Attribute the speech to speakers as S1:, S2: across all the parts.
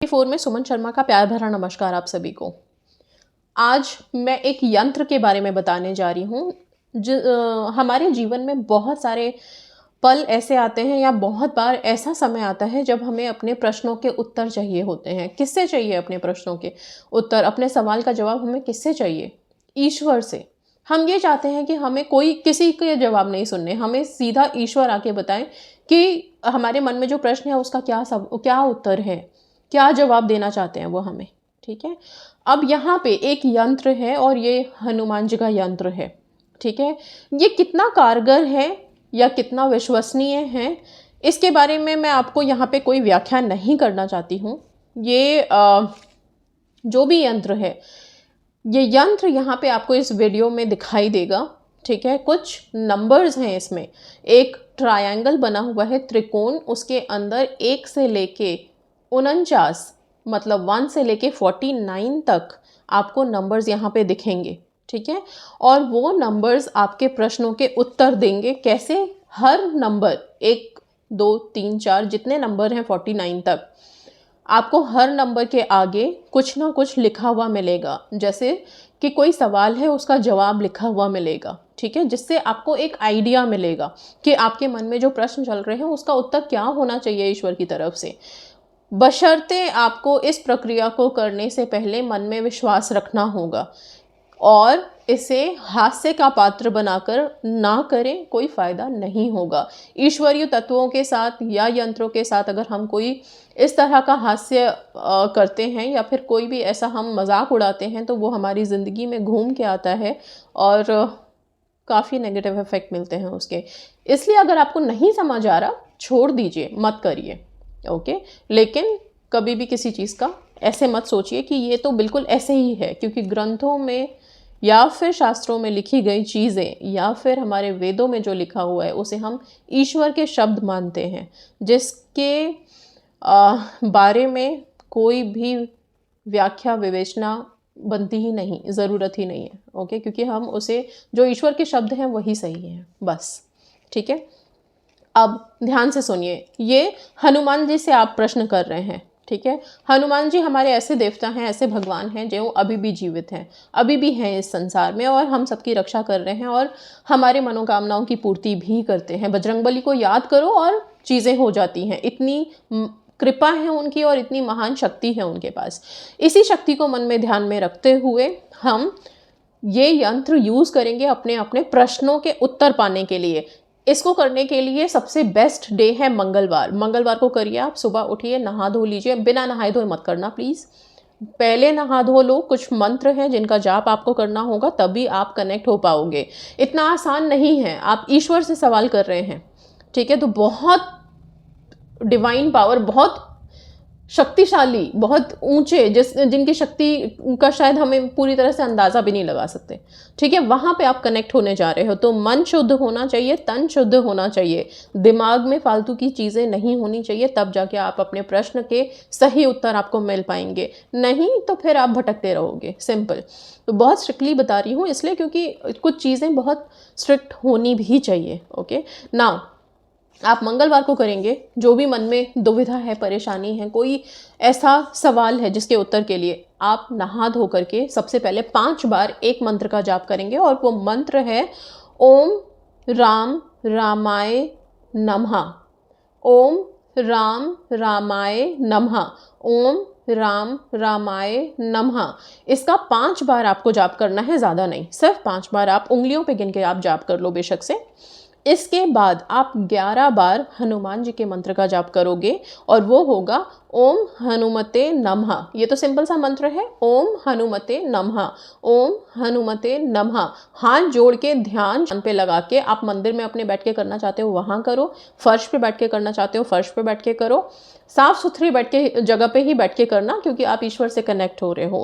S1: 4 में सुमन शर्मा का प्यार भरा नमस्कार आप सभी को। आज मैं एक यंत्र के बारे में बताने जा रही हूँ। हमारे जीवन में बहुत सारे पल ऐसे आते हैं या बहुत बार ऐसा समय आता है जब हमें अपने प्रश्नों के उत्तर चाहिए होते हैं। किससे चाहिए अपने प्रश्नों के उत्तर? अपने सवाल का जवाब हमें किससे चाहिए? ईश्वर से। हम ये चाहते हैं कि हमें कोई किसी के जवाब नहीं सुनने, हमें सीधा ईश्वर आके बताएं कि हमारे मन में जो प्रश्न है उसका क्या उत्तर है, क्या जवाब देना चाहते हैं वो हमें। ठीक है, अब यहाँ पे एक यंत्र है और ये हनुमान जी का यंत्र है। ठीक है, ये कितना कारगर है या कितना विश्वसनीय है, इसके बारे में मैं आपको यहाँ पे कोई व्याख्या नहीं करना चाहती हूँ। ये जो भी यंत्र है, ये यंत्र यहाँ पे आपको इस वीडियो में दिखाई देगा। ठीक है, कुछ नंबर्स हैं इसमें। एक ट्रायंगल बना हुआ है, त्रिकोण, उसके अंदर 1 से लेके 49 मतलब 1 से लेके 49 तक आपको नंबर्स यहाँ पे दिखेंगे। ठीक है, और वो नंबर्स आपके प्रश्नों के उत्तर देंगे। कैसे? हर नंबर 1 2 3 4 जितने नंबर हैं 49 तक, आपको हर नंबर के आगे कुछ ना कुछ लिखा हुआ मिलेगा। जैसे कि कोई सवाल है उसका जवाब लिखा हुआ मिलेगा। ठीक है, जिससे आपको एक आइडिया मिलेगा कि आपके मन में जो प्रश्न चल रहे हैं उसका उत्तर क्या होना चाहिए ईश्वर की तरफ से। बशर्ते आपको इस प्रक्रिया को करने से पहले मन में विश्वास रखना होगा और इसे हास्य का पात्र बनाकर ना करें, कोई फ़ायदा नहीं होगा। ईश्वरीय तत्वों के साथ या यंत्रों के साथ अगर हम कोई इस तरह का हास्य करते हैं या फिर कोई भी ऐसा हम मजाक उड़ाते हैं तो वो हमारी ज़िंदगी में घूम के आता है और काफ़ी नेगेटिव इफ़ेक्ट मिलते हैं उसके। इसलिए अगर आपको नहीं समझ आ रहा, छोड़ दीजिए, मत करिए। ओके, लेकिन कभी भी किसी चीज़ का ऐसे मत सोचिए कि ये तो बिल्कुल ऐसे ही है, क्योंकि ग्रंथों में या फिर शास्त्रों में लिखी गई चीज़ें या फिर हमारे वेदों में जो लिखा हुआ है उसे हम ईश्वर के शब्द मानते हैं, जिसके बारे में कोई भी व्याख्या विवेचना बनती ही नहीं, ज़रूरत ही नहीं है। ओके, क्योंकि हम उसे, जो ईश्वर के शब्द हैं वही सही हैं बस। ठीक है, अब ध्यान से सुनिए। ये हनुमान जी से आप प्रश्न कर रहे हैं। ठीक है, हनुमान जी हमारे ऐसे देवता हैं, ऐसे भगवान हैं जो अभी भी जीवित हैं, अभी भी हैं इस संसार में और हम सबकी रक्षा कर रहे हैं और हमारे मनोकामनाओं की पूर्ति भी करते हैं। बजरंगबली को याद करो और चीज़ें हो जाती हैं। इतनी कृपा है उनकी और इतनी महान शक्ति है उनके पास। इसी शक्ति को मन में ध्यान में रखते हुए हम ये यंत्र यूज़ करेंगे अपने अपने प्रश्नों के उत्तर पाने के लिए। इसको करने के लिए सबसे बेस्ट डे है मंगलवार। मंगलवार को करिए आप। सुबह उठिए, नहा धो लीजिए। बिना नहाए धोए मत करना प्लीज़, पहले नहा धो लो। कुछ मंत्र हैं जिनका जाप आपको करना होगा, तभी आप कनेक्ट हो पाओगे। इतना आसान नहीं है, आप ईश्वर से सवाल कर रहे हैं। ठीक है, तो बहुत डिवाइन पावर, बहुत शक्तिशाली, बहुत ऊंचे, जिनकी शक्ति का शायद हमें पूरी तरह से अंदाज़ा भी नहीं लगा सकते। ठीक है, वहाँ पे आप कनेक्ट होने जा रहे हो। तो मन शुद्ध होना चाहिए, तन शुद्ध होना चाहिए, दिमाग में फालतू की चीज़ें नहीं होनी चाहिए, तब जाके आप अपने प्रश्न के सही उत्तर आपको मिल पाएंगे। नहीं तो फिर आप भटकते रहोगे। सिंपल। तो बहुत स्ट्रिक्टली बता रही हूँ इसलिए क्योंकि कुछ चीज़ें बहुत स्ट्रिक्ट होनी भी चाहिए। ओके ना, आप मंगलवार को करेंगे। जो भी मन में दुविधा है, परेशानी है, कोई ऐसा सवाल है जिसके उत्तर के लिए आप नहा धो करके सबसे पहले 5 बार एक मंत्र का जाप करेंगे और वो मंत्र है ओम राम रामाय नमः। ओम राम रामाय नमः। ओम राम रामाय नमः। इसका 5 बार आपको जाप करना है, ज़्यादा नहीं, सिर्फ 5 बार। आप उंगलियों पे गिन के आप जाप कर लो बेशक से। इसके बाद आप 11 बार हनुमान जी के मंत्र का जाप करोगे और वो होगा ओम हनुमते नमः। ये तो सिंपल सा मंत्र है, ओम हनुमते नमः, ओम हनुमते नमः। हाथ जोड़ के ध्यान पे लगा के, आप मंदिर में अपने बैठ के करना चाहते हो वहाँ करो, फर्श पे बैठ के करना चाहते हो फर्श पे बैठ के करो, साफ़ सुथरी बैठ के जगह पे ही बैठ के करना, क्योंकि आप ईश्वर से कनेक्ट हो रहे हो।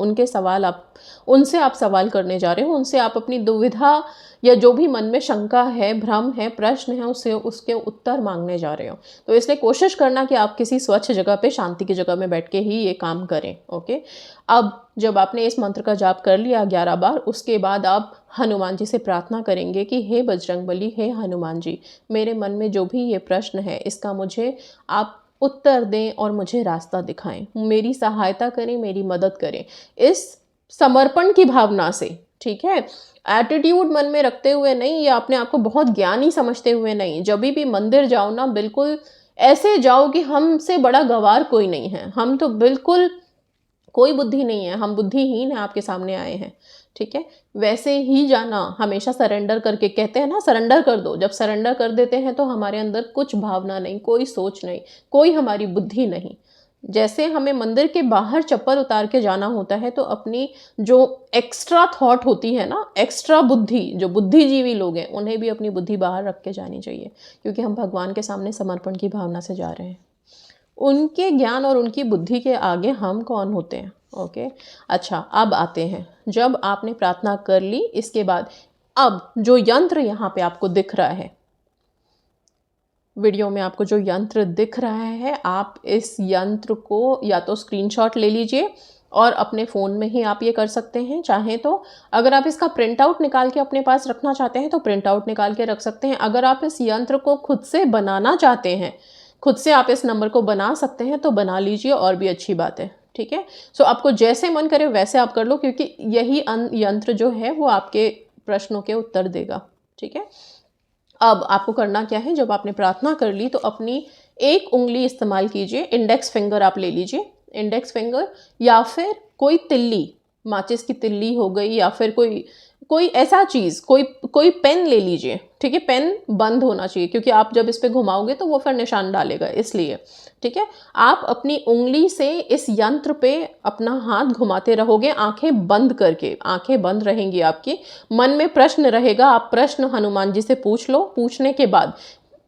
S1: उनसे आप सवाल करने जा रहे हो, उनसे आप अपनी दुविधा या जो भी मन में शंका है, भ्रम है, प्रश्न है, उसके उत्तर मांगने जा रहे हो। तो इसलिए कोशिश करना कि आप किसी स्वच्छ जगह पे, शांति की जगह में बैठ के ही ये काम करें। ओके, अब जब आपने इस मंत्र का जाप कर लिया 11 बार, उसके बाद आप हनुमान जी से प्रार्थना करेंगे कि हे बजरंगबली, हे हनुमान जी, मेरे मन में जो भी ये प्रश्न है इसका मुझे आप उत्तर दें और मुझे रास्ता दिखाएं, मेरी सहायता करें, मेरी मदद करें, इस समर्पण की भावना से, ठीक है। एटीट्यूड मन में रखते हुए नहीं, या अपने आप को बहुत ज्ञानी समझते हुए नहीं। जब भी मंदिर जाओ ना, बिल्कुल ऐसे जाओ कि हमसे बड़ा गवार कोई नहीं है, हम तो बिल्कुल कोई बुद्धि नहीं है, हम बुद्धिहीन है, आपके सामने आए हैं, ठीक है। वैसे ही जाना, हमेशा सरेंडर करके, कहते हैं ना सरेंडर कर दो। जब सरेंडर कर देते हैं तो हमारे अंदर कुछ भावना नहीं, कोई सोच नहीं, कोई हमारी बुद्धि नहीं। जैसे हमें मंदिर के बाहर चप्पल उतार के जाना होता है, तो अपनी जो एक्स्ट्रा थॉट होती है ना, एक्स्ट्रा बुद्धि, जो बुद्धिजीवी लोग हैं, उन्हें भी अपनी बुद्धि बाहर रख के जानी चाहिए, क्योंकि हम भगवान के सामने समर्पण की भावना से जा रहे हैं। उनके ज्ञान और उनकी बुद्धि के आगे हम कौन होते हैं। ओके, अच्छा, अब आते हैं, जब आपने प्रार्थना कर ली, इसके बाद अब जो यंत्र यहाँ पे आपको दिख रहा है, वीडियो में आपको जो यंत्र दिख रहा है, आप इस यंत्र को या तो स्क्रीनशॉट ले लीजिए और अपने फ़ोन में ही आप ये कर सकते हैं। चाहें तो अगर आप इसका प्रिंट आउट निकाल के अपने पास रखना चाहते हैं तो प्रिंट आउट निकाल के रख सकते हैं। अगर आप इस यंत्र को खुद से बनाना चाहते हैं, खुद से आप इस नंबर को बना सकते हैं, तो बना लीजिए, और भी अच्छी बात है, ठीक है। सो आपको जैसे मन करे वैसे आप कर लो, क्योंकि यही यंत्र जो है वो आपके प्रश्नों के उत्तर देगा, ठीक है। अब आपको करना क्या है, जब आपने प्रार्थना कर ली तो अपनी एक उंगली इस्तेमाल कीजिए, इंडेक्स फिंगर आप ले लीजिए, इंडेक्स फिंगर, या फिर कोई तिल्ली, माचिस की तिल्ली हो गई, या फिर कोई ऐसा चीज़, कोई पेन ले लीजिए, ठीक है। पेन बंद होना चाहिए, क्योंकि आप जब इस पे घुमाओगे तो वो फिर निशान डालेगा, इसलिए, ठीक है। आप अपनी उंगली से इस यंत्र पे अपना हाथ घुमाते रहोगे, आंखें बंद करके, आंखें बंद रहेंगी आपकी। मन में प्रश्न रहेगा, आप प्रश्न हनुमान जी से पूछ लो। पूछने के बाद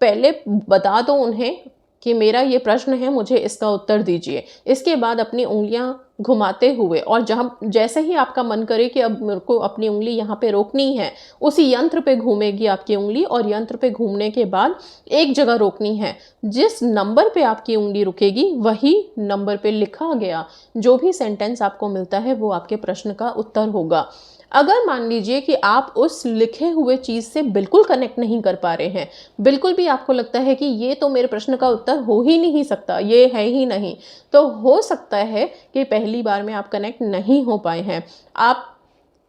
S1: पहले बता दो उन्हें कि मेरा ये प्रश्न है, मुझे इसका उत्तर दीजिए। इसके बाद अपनी उंगलियां घुमाते हुए, और जहाँ जैसे ही आपका मन करे कि अब मेरे को अपनी उंगली यहाँ पे रोकनी है, उसी यंत्र पे घूमेगी आपकी उंगली, और यंत्र पे घूमने के बाद एक जगह रोकनी है। जिस नंबर पे आपकी उंगली रुकेगी, वही नंबर पे लिखा गया जो भी सेंटेंस आपको मिलता है, वो आपके प्रश्न का उत्तर होगा। अगर मान लीजिए कि आप उस लिखे हुए चीज़ से बिल्कुल कनेक्ट नहीं कर पा रहे हैं, बिल्कुल भी आपको लगता है कि ये तो मेरे प्रश्न का उत्तर हो ही नहीं सकता, ये है ही नहीं, तो हो सकता है कि पहली बार में आप कनेक्ट नहीं हो पाए हैं। आप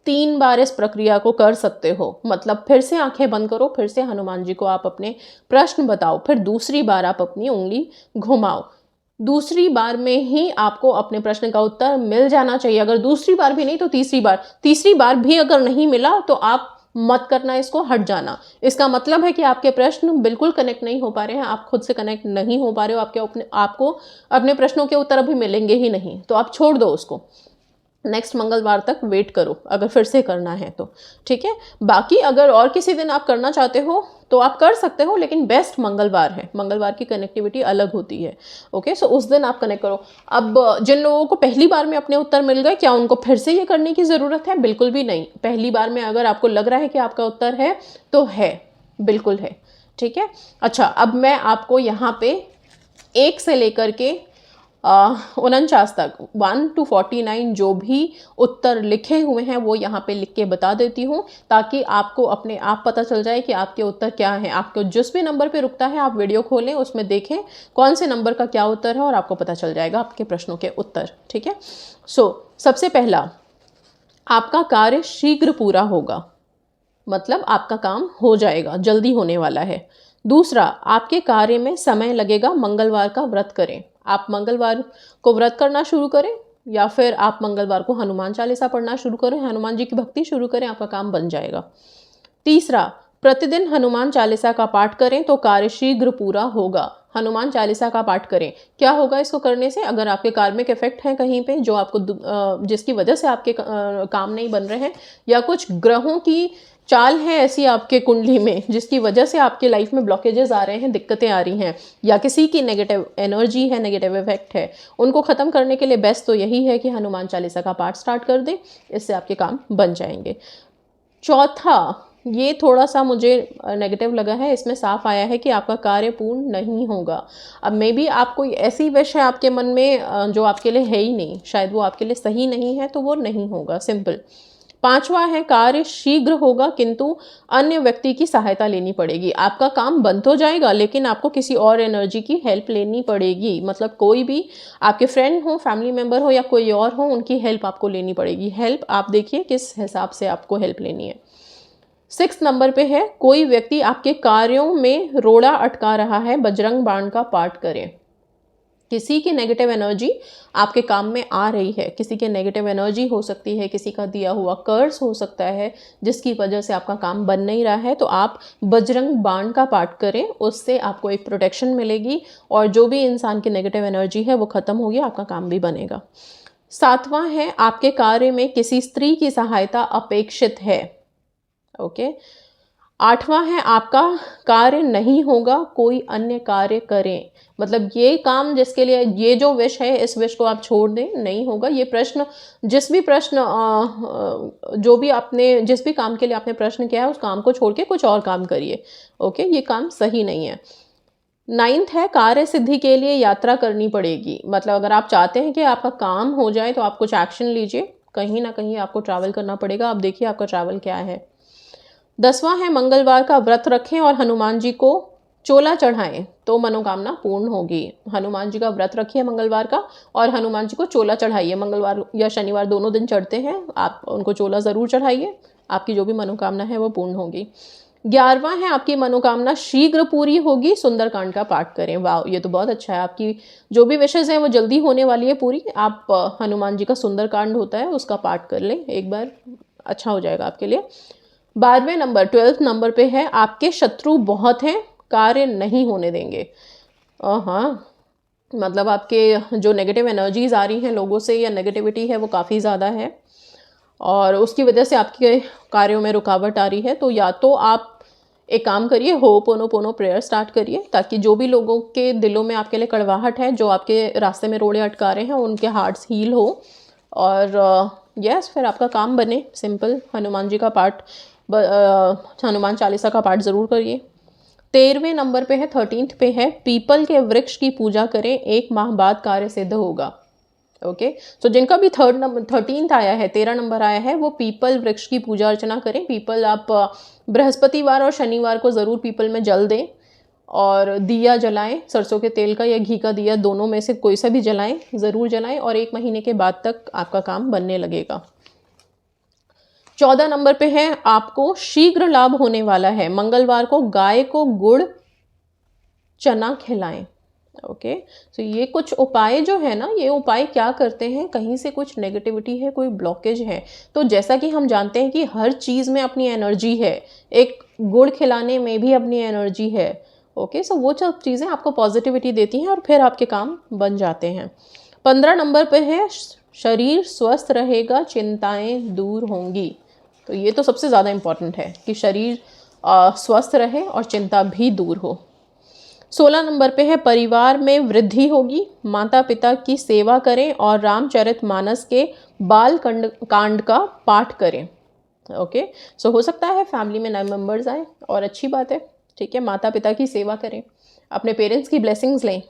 S1: 3 बार इस प्रक्रिया को कर सकते हो, मतलब फिर से आंखें बंद करो, फिर से हनुमान जी को आप अपने प्रश्न बताओ, फिर दूसरी बार आप अपनी उंगली घुमाओ। दूसरी बार में ही आपको अपने प्रश्न का उत्तर मिल जाना चाहिए। अगर दूसरी बार भी नहीं तो तीसरी बार भी अगर नहीं मिला तो आप मत करना, इसको हट जाना। इसका मतलब है कि आपके प्रश्न बिल्कुल कनेक्ट नहीं हो पा रहे हैं, आप खुद से कनेक्ट नहीं हो पा रहे हो, आपको अपने प्रश्नों के उत्तर अभी मिलेंगे ही नहीं, तो आप छोड़ दो उसको। नेक्स्ट मंगलवार तक वेट करो, अगर फिर से करना है तो, ठीक है। बाकी अगर और किसी दिन आप करना चाहते हो तो आप कर सकते हो, लेकिन बेस्ट मंगलवार है, मंगलवार की कनेक्टिविटी अलग होती है। ओके, सो उस दिन आप कनेक्ट करो। अब जिन लोगों को पहली बार में अपने उत्तर मिल गए, क्या उनको फिर से ये करने की ज़रूरत है? बिल्कुल भी नहीं। पहली बार में अगर आपको लग रहा है कि आपका उत्तर है तो है, बिल्कुल है, ठीक है। अच्छा, अब मैं आपको यहाँ पे 1 से लेकर के 49 तक 1 to 49 जो भी उत्तर लिखे हुए हैं वो यहाँ पे लिख के बता देती हूँ, ताकि आपको अपने आप पता चल जाए कि आपके उत्तर क्या हैं। आपको जिस भी नंबर पे रुकता है आप वीडियो खोलें, उसमें देखें कौन से नंबर का क्या उत्तर है, और आपको पता चल जाएगा आपके प्रश्नों के उत्तर, ठीक है। सबसे पहला, आपका कार्य शीघ्र पूरा होगा, मतलब आपका काम हो जाएगा, जल्दी होने वाला है। दूसरा, आपके कार्य में समय लगेगा, मंगलवार का व्रत करें। आप मंगलवार को व्रत करना शुरू करें, या फिर आप मंगलवार को हनुमान चालीसा पढ़ना शुरू करें, हनुमान जी की भक्ति शुरू करें, आपका काम बन जाएगा। तीसरा, प्रतिदिन हनुमान चालीसा का पाठ करें तो कार्य शीघ्र पूरा होगा। हनुमान चालीसा का पाठ करें, क्या होगा इसको करने से? अगर आपके कार्मिक इफेक्ट हैं कहीं पे, जो आपको जिसकी वजह से आपके काम नहीं बन रहे हैं, या कुछ ग्रहों की चाल है ऐसी आपके कुंडली में जिसकी वजह से आपके लाइफ में ब्लॉकेजेस आ रहे हैं, दिक्कतें आ रही हैं, या किसी की नेगेटिव एनर्जी है, नेगेटिव इफेक्ट है, उनको ख़त्म करने के लिए बेस्ट तो यही है कि हनुमान चालीसा का पाठ स्टार्ट कर दें, इससे आपके काम बन जाएंगे। चौथा, ये थोड़ा सा मुझे नेगेटिव लगा है, इसमें साफ आया है कि आपका कार्य पूर्ण नहीं होगा। अब मे बी आप कोई ऐसी विश है आपके मन में जो आपके लिए है ही नहीं, शायद वो आपके लिए सही नहीं है, तो वो नहीं होगा, सिंपल, 5वां है कार्य शीघ्र होगा किंतु अन्य व्यक्ति की सहायता लेनी पड़ेगी। आपका काम बन तो जाएगा लेकिन आपको किसी और एनर्जी की हेल्प लेनी पड़ेगी, मतलब कोई भी आपके फ्रेंड हो, फैमिली मेम्बर हो या कोई और हो, उनकी हेल्प आपको लेनी पड़ेगी। हेल्प आप देखिए किस हिसाब से आपको हेल्प लेनी है। 6 नंबर पे है कोई व्यक्ति आपके कार्यों में रोड़ा अटका रहा है, बजरंग बाण का पाठ करें। किसी की नेगेटिव एनर्जी आपके काम में आ रही है, किसी की नेगेटिव एनर्जी हो सकती है, किसी का दिया हुआ कर्ज हो सकता है जिसकी वजह से आपका काम बन नहीं रहा है, तो आप बजरंग बाण का पाठ करें, उससे आपको एक प्रोटेक्शन मिलेगी और जो भी इंसान की नेगेटिव एनर्जी है वो ख़त्म होगी, आपका काम भी बनेगा। 7वां है आपके कार्य में किसी स्त्री की सहायता अपेक्षित है। ओके। 8वां है आपका कार्य नहीं होगा, कोई अन्य कार्य करें। मतलब ये काम जिसके लिए ये जो विश है, इस विश को आप छोड़ दें, नहीं होगा। ये प्रश्न जिस भी जो भी आपने जिस भी काम के लिए आपने प्रश्न किया है उस काम को छोड़ के कुछ और काम करिए। ओके, ये काम सही नहीं है। 9th है कार्य सिद्धि के लिए यात्रा करनी पड़ेगी। मतलब अगर आप चाहते हैं कि आपका काम हो जाए तो आप कुछ एक्शन लीजिए, कहीं ना कहीं आपको ट्रैवल करना पड़ेगा। आप देखिए आपका ट्रैवल क्या है। 10वां है मंगलवार का व्रत रखें और हनुमान जी को चोला चढ़ाएं तो मनोकामना पूर्ण होगी। हनुमान जी का व्रत रखिए मंगलवार का और हनुमान जी को चोला चढ़ाइए। मंगलवार या शनिवार दोनों दिन चढ़ते हैं, आप उनको चोला ज़रूर चढ़ाइए, आपकी जो भी मनोकामना है वो पूर्ण होगी। 11वां है आपकी मनोकामना शीघ्र पूरी होगी, सुंदरकांड का पाठ करें। वाह, ये तो बहुत अच्छा है, आपकी जो भी विशेष हैं वो जल्दी होने वाली है पूरी। आप हनुमान जी का सुंदरकांड होता है उसका पाठ कर लें एक बार, अच्छा हो जाएगा आपके लिए। 12वें नंबर 12th नंबर पे है आपके शत्रु बहुत हैं, कार्य नहीं होने देंगे। हाँ, मतलब आपके जो नेगेटिव एनर्जीज आ रही हैं लोगों से या नेगेटिविटी है वो काफ़ी ज़्यादा है और उसकी वजह से आपके कार्यों में रुकावट आ रही है। तो या तो आप एक काम करिए, होपोनोपोनो प्रेयर स्टार्ट करिए ताकि जो भी लोगों के दिलों में आपके लिए कड़वाहट है, जो आपके रास्ते में रोड़े अटका रहे हैं, उनके हार्ट्स हील हो और यस फिर आपका काम बने। सिंपल हनुमान जी का पाठ, हनुमान चालीसा का पाठ ज़रूर करिए। 13वें नंबर पे है 13th पे है पीपल के वृक्ष की पूजा करें, 1 माह बाद कार्य सिद्ध होगा। ओके, सो जिनका भी 13th आया है, 13 नंबर आया है, वो पीपल वृक्ष की पूजा अर्चना करें। पीपल आप बृहस्पतिवार और शनिवार को ज़रूर पीपल में जल दें और दिया जलाएं, सरसों के तेल का या घी का दिया, दोनों में से कोई सा भी जलाएं, ज़रूर जलाएं और 1 महीने के बाद तक आपका काम बनने लगेगा। 14 नंबर पे है आपको शीघ्र लाभ होने वाला है, मंगलवार को गाय को गुड़ चना खिलाएं। ओके, तो ये कुछ उपाय जो है ना, ये उपाय क्या करते हैं, कहीं से कुछ नेगेटिविटी है, कोई ब्लॉकेज है, तो जैसा कि हम जानते हैं कि हर चीज़ में अपनी एनर्जी है, एक गुड़ खिलाने में भी अपनी एनर्जी है। ओके, सो वो सब चीज़ें आपको पॉजिटिविटी देती हैं और फिर आपके काम बन जाते हैं। 15 नंबर पे है शरीर स्वस्थ रहेगा, चिंताएं दूर होंगी। तो ये तो सबसे ज़्यादा इम्पॉर्टेंट है कि शरीर स्वस्थ रहे और चिंता भी दूर हो। 16 नंबर पे है परिवार में वृद्धि होगी, माता पिता की सेवा करें और रामचरितमानस के बाल कांड का पाठ करें। ओके, सो हो सकता है फैमिली में नए मेंबर्स आए और अच्छी बात है, ठीक है। माता पिता की सेवा करें, अपने पेरेंट्स की ब्लेसिंग्स लें,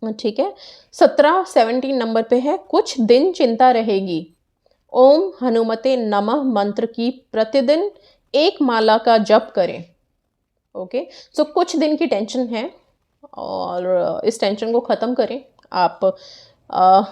S1: ठीक है। 17 नंबर पे है कुछ दिन चिंता रहेगी, ओम हनुमते नमः मंत्र की प्रतिदिन 1 माला का जप करें। ओके, सो कुछ दिन की टेंशन है और इस टेंशन को ख़त्म करें। आप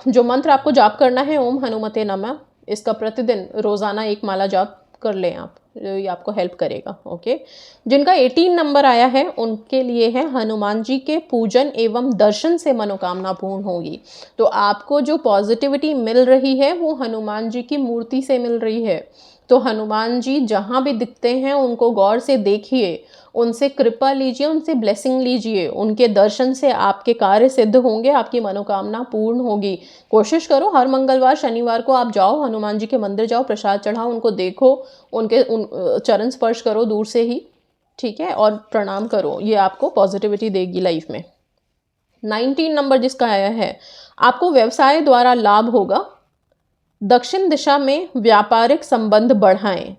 S1: जो मंत्र आपको जाप करना है ओम हनुमते नमः, इसका प्रतिदिन रोज़ाना 1 माला जाप कर लें आप, ये आपको हेल्प करेगा। ओके, जिनका 18 नंबर आया है उनके लिए है हनुमान जी के पूजन एवं दर्शन से मनोकामना पूर्ण होगी। तो आपको जो पॉजिटिविटी मिल रही है वो हनुमान जी की मूर्ति से मिल रही है। तो हनुमान जी जहाँ भी दिखते हैं उनको गौर से देखिए, उनसे कृपा लीजिए, उनसे ब्लेसिंग लीजिए, उनके दर्शन से आपके कार्य सिद्ध होंगे, आपकी मनोकामना पूर्ण होगी। कोशिश करो हर मंगलवार शनिवार को आप जाओ, हनुमान जी के मंदिर जाओ, प्रसाद चढ़ाओ, उनको देखो, उनके चरण स्पर्श करो दूर से ही, ठीक है, और प्रणाम करो, ये आपको पॉजिटिविटी देगी लाइफ में। 19 नंबर जिसका आया है आपको व्यवसाय द्वारा लाभ होगा, दक्षिण दिशा में व्यापारिक संबंध बढ़ाएं।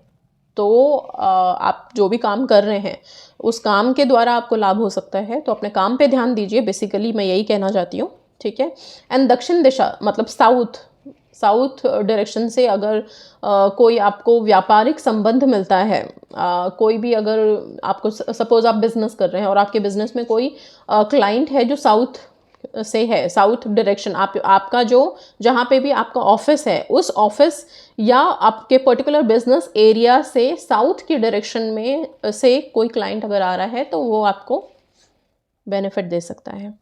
S1: तो आप जो भी काम कर रहे हैं उस काम के द्वारा आपको लाभ हो सकता है, तो अपने काम पे ध्यान दीजिए, बेसिकली मैं यही कहना चाहती हूँ, ठीक है। एंड दक्षिण दिशा मतलब साउथ, साउथ डायरेक्शन से अगर कोई आपको व्यापारिक संबंध मिलता है, कोई भी अगर आपको सपोज आप बिजनेस कर रहे हैं और आपके बिजनेस में कोई क्लाइंट है जो साउथ से है, साउथ डायरेक्शन, आपका जो जहाँ पे भी आपका ऑफिस है उस ऑफिस या आपके पर्टिकुलर बिजनेस एरिया से साउथ की डायरेक्शन में से कोई क्लाइंट अगर आ रहा है तो वो आपको बेनिफिट दे सकता है।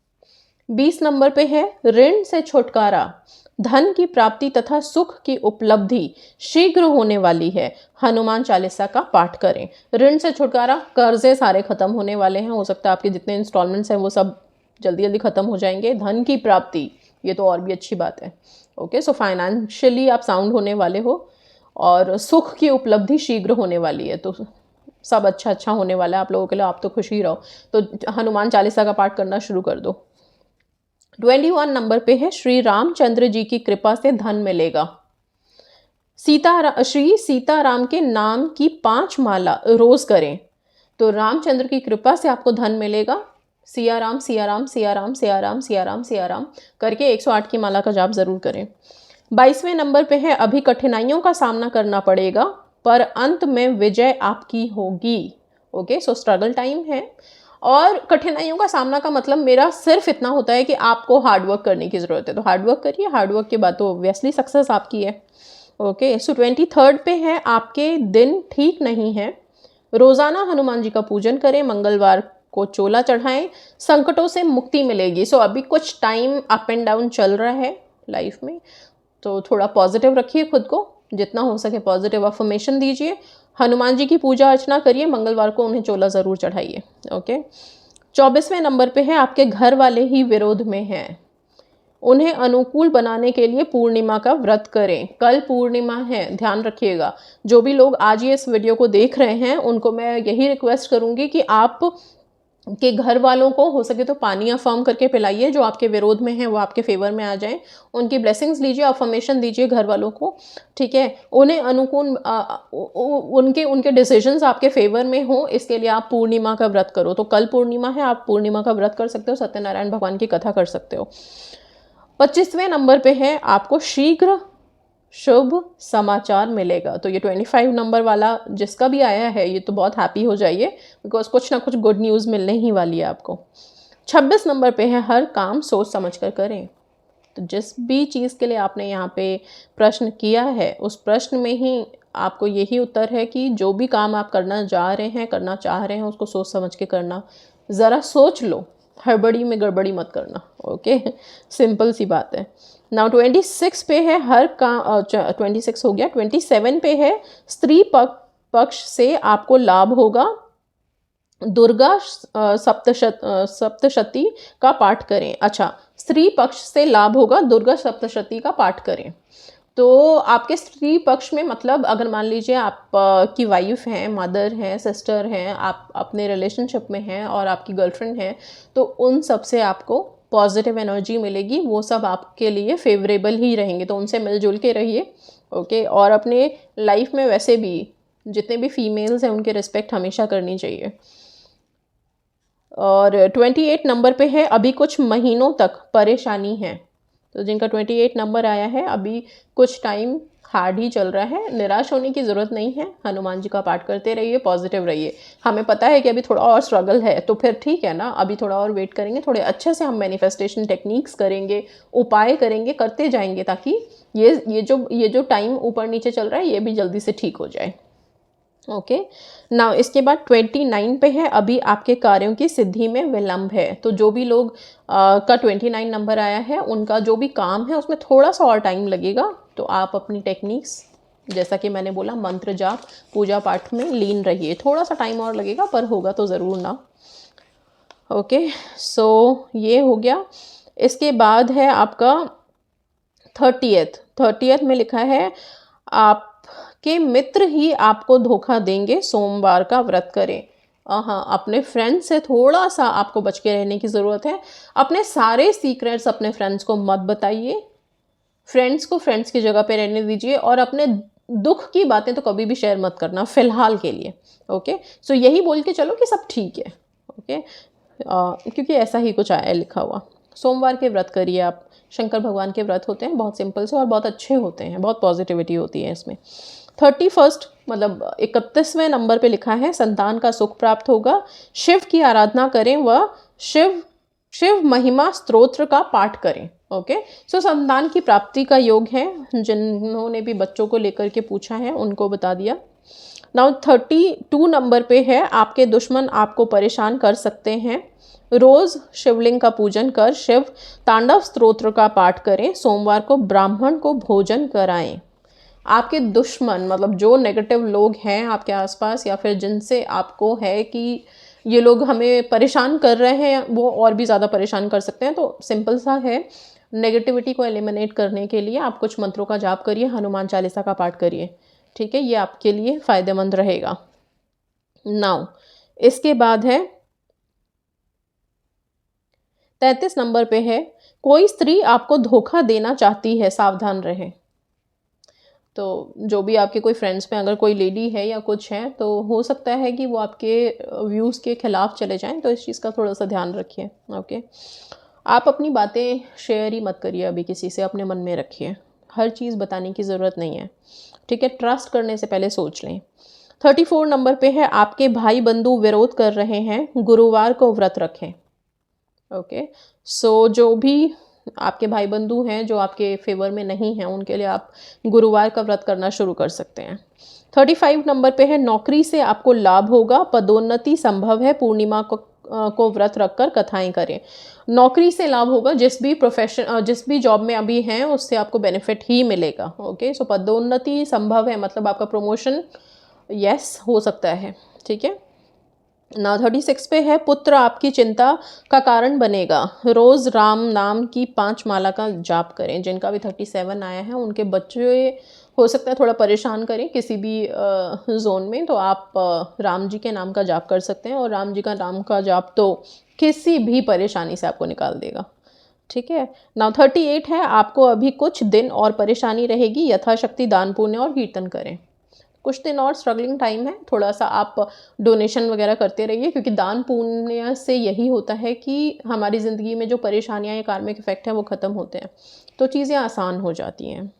S1: 20 नंबर पे है ऋण से छुटकारा, धन की प्राप्ति तथा सुख की उपलब्धि शीघ्र होने वाली है। हनुमान चालीसा का पाठ करें। ऋण से छुटकारा, कर्जे सारे खत्म होने वाले हैं, हो सकता है आपके जितने इंस्टॉलमेंट्स हैं वो सब जल्दी जल्दी खत्म हो जाएंगे। धन की प्राप्ति, ये तो और भी अच्छी बात है। ओके, सो फाइनेंशियली आप साउंड होने वाले हो और सुख की उपलब्धि शीघ्र होने वाली है, तो सब अच्छा अच्छा होने वाला है आप लोगों के लिए। आप तो खुश ही रहो, तो हनुमान चालीसा का पाठ करना शुरू कर दो। 21 नंबर पे है श्री रामचंद्र जी की कृपा से धन मिलेगा। श्री सीताराम के नाम की 5 माला रोज करें तो रामचंद्र की कृपा से आपको धन मिलेगा। सिया राम सिया राम सिया राम सिया राम सिया राम सिया राम करके 108 की माला का जाप जरूर करें। 22वें नंबर पे है अभी कठिनाइयों का सामना करना पड़ेगा पर अंत में विजय आपकी होगी। ओके, सो स्ट्रगल टाइम है और कठिनाइयों का सामना का मतलब मेरा सिर्फ इतना होता है कि आपको हार्डवर्क करने की ज़रूरत है, तो हार्डवर्क करिए। हार्डवर्क के बाद तो ऑब्वियसली सक्सेस आपकी है। ओके, सो 23rd पे है आपके दिन ठीक नहीं है, रोज़ाना हनुमान जी का पूजन करें, मंगलवार को चोला चढ़ाएं, संकटों से मुक्ति मिलेगी। सो अभी कुछ टाइम अप एंड डाउन चल रहा है लाइफ में, तो थोड़ा पॉजिटिव रखिए खुद को, जितना हो सके पॉजिटिव अफर्मेशन दीजिए, हनुमान जी की पूजा अर्चना करिए, मंगलवार को उन्हें चोला ज़रूर चढ़ाइए। ओके, 24वें नंबर पे है आपके घर वाले ही विरोध में हैं, उन्हें अनुकूल बनाने के लिए पूर्णिमा का व्रत करें। कल पूर्णिमा है, ध्यान रखिएगा। जो भी लोग आज ये इस वीडियो को देख रहे हैं उनको मैं यही रिक्वेस्ट करूंगी कि आप के घर वालों को हो सके तो पानी अफर्म करके पिलाइए, जो आपके विरोध में है वो आपके फेवर में आ जाएं, उनकी ब्लेसिंग्स लीजिए, अफर्मेशन दीजिए घर वालों को, ठीक है। उन्हें अनुकूल उनके डिसीजंस आपके फेवर में हो, इसके लिए आप पूर्णिमा का व्रत करो। तो कल पूर्णिमा है, आप पूर्णिमा का व्रत कर सकते हो, सत्यनारायण भगवान की कथा कर सकते हो। 25वें नंबर पे है आपको शीघ्र शुभ समाचार मिलेगा। तो ये 25 नंबर वाला जिसका भी आया है ये तो बहुत हैप्पी हो जाइए, बिकॉज कुछ ना कुछ गुड न्यूज़ मिलने ही वाली है आपको। 26 नंबर पे है हर काम सोच समझ कर करें। तो जिस भी चीज़ के लिए आपने यहाँ पे प्रश्न किया है उस प्रश्न में ही आपको यही उत्तर है कि जो भी काम आप करना जा रहे हैं, करना चाह रहे हैं, उसको सोच समझ के करना। ज़रा सोच लो, हड़बड़ी में गड़बड़ी मत करना। ओके, सिंपल सी बात है। नाउ 26 पे है हर काम, 26 हो गया। 27 पे है स्त्री पक्ष से आपको लाभ होगा, दुर्गा सप्तशती का पाठ करें। अच्छा, स्त्री पक्ष से लाभ होगा, दुर्गा सप्तशती का पाठ करें। तो आपके स्त्री पक्ष में मतलब अगर मान लीजिए आप की वाइफ हैं, मदर हैं, सिस्टर हैं, आप अपने रिलेशनशिप में हैं और आपकी गर्लफ्रेंड है, तो उन सब से आपको पॉजिटिव एनर्जी मिलेगी, वो सब आपके लिए फेवरेबल ही रहेंगे, तो उनसे मिलजुल के रहिए। ओके, और अपने लाइफ में वैसे भी जितने भी फीमेल्स हैं उनके रिस्पेक्ट हमेशा करनी चाहिए। और 28 नंबर पे है अभी कुछ महीनों तक परेशानी है। तो जिनका 28 नंबर आया है अभी कुछ टाइम हार्ड ही चल रहा है, निराश होने की ज़रूरत नहीं है। हनुमान जी का पाठ करते रहिए, पॉजिटिव रहिए। हमें पता है कि अभी थोड़ा और स्ट्रगल है, तो फिर ठीक है ना, अभी थोड़ा और वेट करेंगे, थोड़े अच्छे से हम मैनिफेस्टेशन टेक्निक्स करेंगे, उपाय करेंगे, करते जाएंगे, ताकि ये जो टाइम ऊपर नीचे चल रहा है ये भी जल्दी से ठीक हो जाए। ओके, नाउ इसके बाद 29 पे है अभी आपके कार्यों की सिद्धि में विलंब है। तो जो भी लोग का 29 नंबर आया है उनका जो भी काम है उसमें थोड़ा सा और टाइम लगेगा, तो आप अपनी टेक्निक्स जैसा कि मैंने बोला मंत्र जाप पूजा पाठ में लीन रहिए। थोड़ा सा टाइम और लगेगा पर होगा तो ज़रूर ना। ओके, सो ये हो गया। इसके बाद है आपका 30th में लिखा है आप के मित्र ही आपको धोखा देंगे, सोमवार का व्रत करें। हाँ, अपने फ्रेंड्स से थोड़ा सा आपको बच के रहने की ज़रूरत है। अपने सारे सीक्रेट्स अपने फ्रेंड्स को मत बताइए, फ्रेंड्स को फ्रेंड्स की जगह पे रहने दीजिए, और अपने दुख की बातें तो कभी भी शेयर मत करना फ़िलहाल के लिए। ओके, सो यही बोल के चलो कि सब ठीक है। ओके, क्योंकि ऐसा ही कुछ आया है लिखा हुआ। सोमवार के व्रत करिए आप, शंकर भगवान के व्रत होते हैं, बहुत सिंपल से और बहुत अच्छे होते हैं, बहुत पॉजिटिविटी होती है इसमें। 31 मतलब 31वें नंबर पे लिखा है संतान का सुख प्राप्त होगा। शिव की आराधना करें व शिव महिमा स्तोत्र का पाठ करें। ओके, सो संतान की प्राप्ति का योग है। जिन्होंने भी बच्चों को लेकर के पूछा है उनको बता दिया। नाउ 32 नंबर पे है आपके दुश्मन आपको परेशान कर सकते हैं। रोज शिवलिंग का पूजन कर शिव तांडव स्तोत्र का पाठ करें। सोमवार को ब्राह्मण को भोजन कराएं। आपके दुश्मन मतलब जो नेगेटिव लोग हैं आपके आसपास या फिर जिनसे आपको है कि ये लोग हमें परेशान कर रहे हैं, वो और भी ज़्यादा परेशान कर सकते हैं। तो सिंपल सा है, नेगेटिविटी को एलिमिनेट करने के लिए आप कुछ मंत्रों का जाप करिए, हनुमान चालीसा का पाठ करिए, ठीक है, ये आपके लिए फ़ायदेमंद रहेगा। नाउ इसके बाद है 33 नंबर पे है कोई स्त्री आपको धोखा देना चाहती है, सावधान रहें। तो जो भी आपके कोई फ्रेंड्स में अगर कोई लेडी है या कुछ है तो हो सकता है कि वो आपके व्यूज़ के खिलाफ चले जाएं, तो इस चीज़ का थोड़ा सा ध्यान रखिए। ओके, आप अपनी बातें शेयर ही मत करिए अभी किसी से, अपने मन में रखिए, हर चीज़ बताने की ज़रूरत नहीं है, ठीक है। ट्रस्ट करने से पहले सोच लें। 34 नंबर पे है आपके भाई बंधु विरोध कर रहे हैं, गुरुवार को व्रत रखें। ओके, सो जो भी आपके भाई बंधु हैं जो आपके फेवर में नहीं हैं, उनके लिए आप गुरुवार का व्रत करना शुरू कर सकते हैं। 35 नंबर पे है नौकरी से आपको लाभ होगा, पदोन्नति संभव है, पूर्णिमा को व्रत रखकर कथाएं करें। नौकरी से लाभ होगा, जिस भी जॉब में अभी हैं उससे आपको बेनिफिट ही मिलेगा। ओके, सो पदोन्नति संभव है मतलब आपका प्रमोशन यस हो सकता है, ठीक है ना। 36 पे है पुत्र आपकी चिंता का कारण बनेगा, रोज राम नाम की 5 माला का जाप करें। जिनका भी 37 आया है उनके बच्चे हो सकता है थोड़ा परेशान करें किसी भी जोन में, तो आप राम जी के नाम का जाप कर सकते हैं, और राम जी का नाम का जाप तो किसी भी परेशानी से आपको निकाल देगा, ठीक है ना। 38 है आपको अभी कुछ दिन और परेशानी रहेगी, यथाशक्ति दान पुण्य और कीर्तन करें। कुछ दिन और स्ट्रगलिंग टाइम है, थोड़ा सा आप डोनेशन वगैरह करते रहिए, क्योंकि दान पुण्य से यही होता है कि हमारी ज़िंदगी में जो परेशानियां या कार्मिक इफेक्ट है वो ख़त्म होते हैं, तो चीज़ें आसान हो जाती हैं।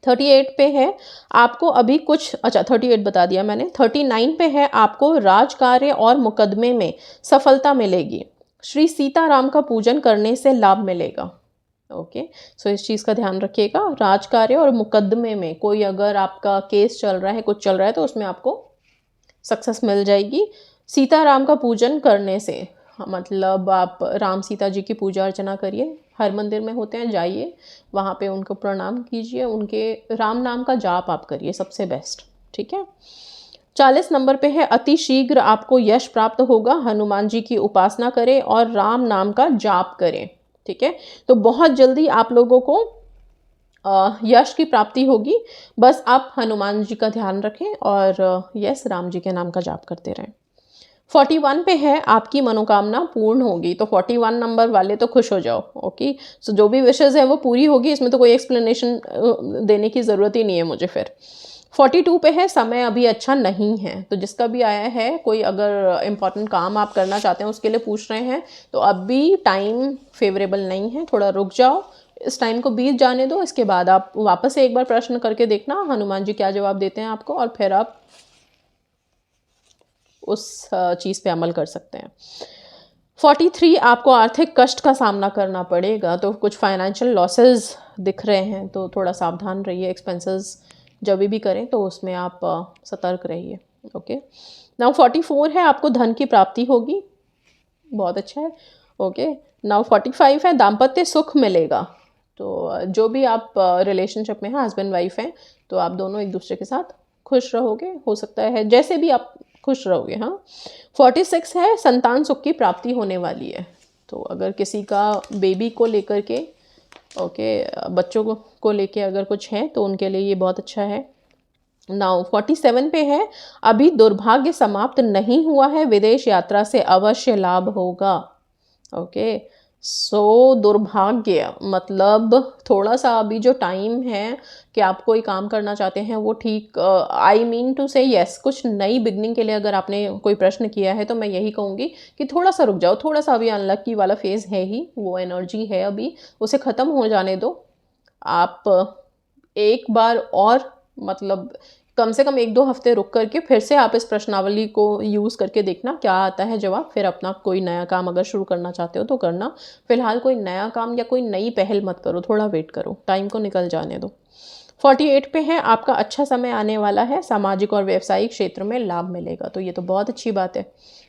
S1: 38 पे है आपको अभी कुछ, अच्छा 38 बता दिया मैंने। 39 पे है आपको राजकार्य और मुकदमे में सफलता मिलेगी, श्री सीताराम का पूजन करने से लाभ मिलेगा। ओके, सो इस चीज़ का ध्यान रखिएगा। राजकार्य और मुकदमे में कोई अगर आपका केस चल रहा है, कुछ चल रहा है, तो उसमें आपको सक्सेस मिल जाएगी। सीताराम का पूजन करने से मतलब आप राम सीता जी की पूजा अर्चना करिए, हर मंदिर में होते हैं, जाइए वहाँ पे उनको प्रणाम कीजिए, उनके राम नाम का जाप आप करिए, सबसे बेस्ट, ठीक है। 40 नंबर पे है अति शीघ्र आपको यश प्राप्त होगा, हनुमान जी की उपासना करें और राम नाम का जाप करें, ठीक है। तो बहुत जल्दी आप लोगों को यश की प्राप्ति होगी, बस आप हनुमान जी का ध्यान रखें और यस राम जी के नाम का जाप करते रहें। 41 पे है आपकी मनोकामना पूर्ण होगी, तो 41 नंबर वाले तो खुश हो जाओ। ओके, सो जो भी विशेज़ है वो पूरी होगी, इसमें तो कोई एक्सप्लेनेशन देने की ज़रूरत ही नहीं है मुझे। फिर 42 पे है समय अभी अच्छा नहीं है, तो जिसका भी आया है, कोई अगर इम्पॉर्टेंट काम आप करना चाहते हैं उसके लिए पूछ रहे हैं, तो अभी टाइम फेवरेबल नहीं है, थोड़ा रुक जाओ, इस टाइम को बीत जाने दो, इसके बाद आप वापस से एक बार प्रश्न करके देखना हनुमान जी क्या जवाब देते हैं आपको, और फिर आप उस चीज़ पे अमल कर सकते हैं। 43 आपको आर्थिक कष्ट का सामना करना पड़ेगा, तो कुछ फाइनेंशियल लॉसेस दिख रहे हैं, तो थोड़ा सावधान रहिए, एक्सपेंसेस जब भी करें तो उसमें आप सतर्क रहिए। ओके, नाउ 44 है आपको धन की प्राप्ति होगी, बहुत अच्छा है। ओके, नाउ 45 है दाम्पत्य सुख मिलेगा, तो जो भी आप रिलेशनशिप में हैं, हस्बैंड वाइफ हैं, तो आप दोनों एक दूसरे के साथ खुश रहोगे, हो सकता है जैसे भी आप खुश रहोगे। हाँ, 46 है संतान सुख की प्राप्ति होने वाली है, तो अगर किसी का बेबी को लेकर के बच्चों को लेके अगर कुछ है तो उनके लिए ये बहुत अच्छा है। नाउ 47 पे है अभी दुर्भाग्य समाप्त नहीं हुआ है, विदेश यात्रा से अवश्य लाभ होगा। ओके, दुर्भाग्य मतलब थोड़ा सा अभी जो टाइम है कि आप कोई काम करना चाहते हैं वो ठीक, आई मीन टू से यस, कुछ नई बिगनिंग के लिए अगर आपने कोई प्रश्न किया है तो मैं यही कहूँगी कि थोड़ा सा रुक जाओ, थोड़ा सा अभी अनलकी वाला फेज़ है ही, वो एनर्जी है अभी, उसे ख़त्म हो जाने दो। आप एक बार और मतलब कम से कम 1-2 हफ्ते रुक करके फिर से आप इस प्रश्नावली को यूज़ करके देखना क्या आता है जवाब, फिर अपना कोई नया काम अगर शुरू करना चाहते हो तो करना। फिलहाल कोई नया काम या कोई नई पहल मत करो, थोड़ा वेट करो, टाइम को निकल जाने दो। 48 पे है, आपका अच्छा समय आने वाला है, सामाजिक और व्यावसायिक क्षेत्र में लाभ मिलेगा, तो ये तो बहुत अच्छी बात है।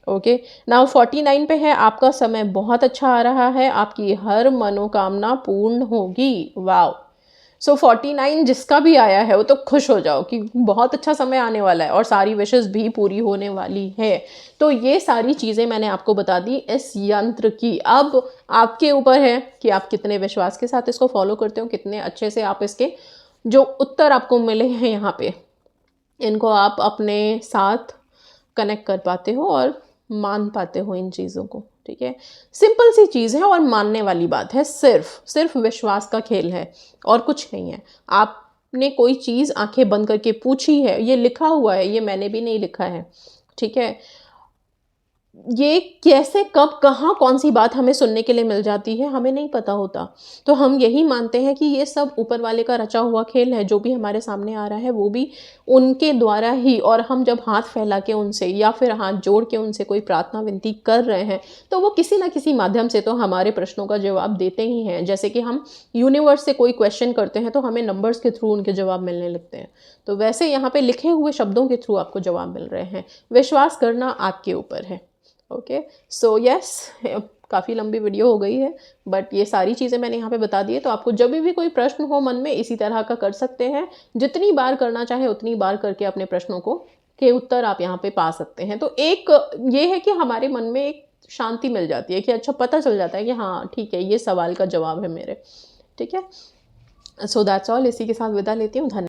S1: ओके, नाउ 49 पे है, आपका समय बहुत अच्छा आ रहा है, आपकी हर मनोकामना पूर्ण होगी। वाओ! सो 49 जिसका भी आया है वो तो खुश हो जाओ कि बहुत अच्छा समय आने वाला है और सारी विशेस भी पूरी होने वाली है। तो ये सारी चीज़ें मैंने आपको बता दी इस यंत्र की। अब आपके ऊपर है कि आप कितने विश्वास के साथ इसको फॉलो करते हो, कितने अच्छे से आप इसके जो उत्तर आपको मिले हैं यहाँ पे, इनको आप अपने साथ कनेक्ट कर पाते हो और मान पाते हो इन चीज़ों को। ठीक है, सिंपल सी चीज़ है और मानने वाली बात है, सिर्फ विश्वास का खेल है और कुछ नहीं है। आपने कोई चीज़ आंखें बंद करके पूछी है, ये लिखा हुआ है, ये मैंने भी नहीं लिखा है। ठीक है, ये कैसे कब कहाँ कौन-सी बात हमें सुनने के लिए मिल जाती है, हमें नहीं पता होता। तो हम यही मानते हैं कि ये सब ऊपर वाले का रचा हुआ खेल है, जो भी हमारे सामने आ रहा है वो भी उनके द्वारा ही, और हम जब हाथ फैला के उनसे या फिर हाथ जोड़ के उनसे कोई प्रार्थना विनती कर रहे हैं, तो वो किसी न किसी माध्यम से तो हमारे प्रश्नों का जवाब देते ही हैं। जैसे कि हम यूनिवर्स से कोई क्वेश्चन करते हैं तो हमें नंबर्स के थ्रू उनके जवाब मिलने लगते हैं। तो वैसे यहाँ पे लिखे हुए शब्दों के थ्रू आपको जवाब मिल रहे हैं। विश्वास करना आपके ऊपर है। ओके, सो यस, काफ़ी लंबी वीडियो हो गई है, बट ये सारी चीज़ें मैंने यहाँ पे बता दी है। तो आपको जब भी कोई प्रश्न हो मन में, इसी तरह का कर सकते हैं, जितनी बार करना चाहे उतनी बार करके अपने प्रश्नों को के उत्तर आप यहाँ पे पा सकते हैं। तो एक ये है कि हमारे मन में एक शांति मिल जाती है कि अच्छा पता चल जाता है कि हाँ ठीक है, ये सवाल का जवाब है मेरे। ठीक है, सो दैट्स ऑल, इसी के साथ विदा लेती हूँ। धन्यवाद।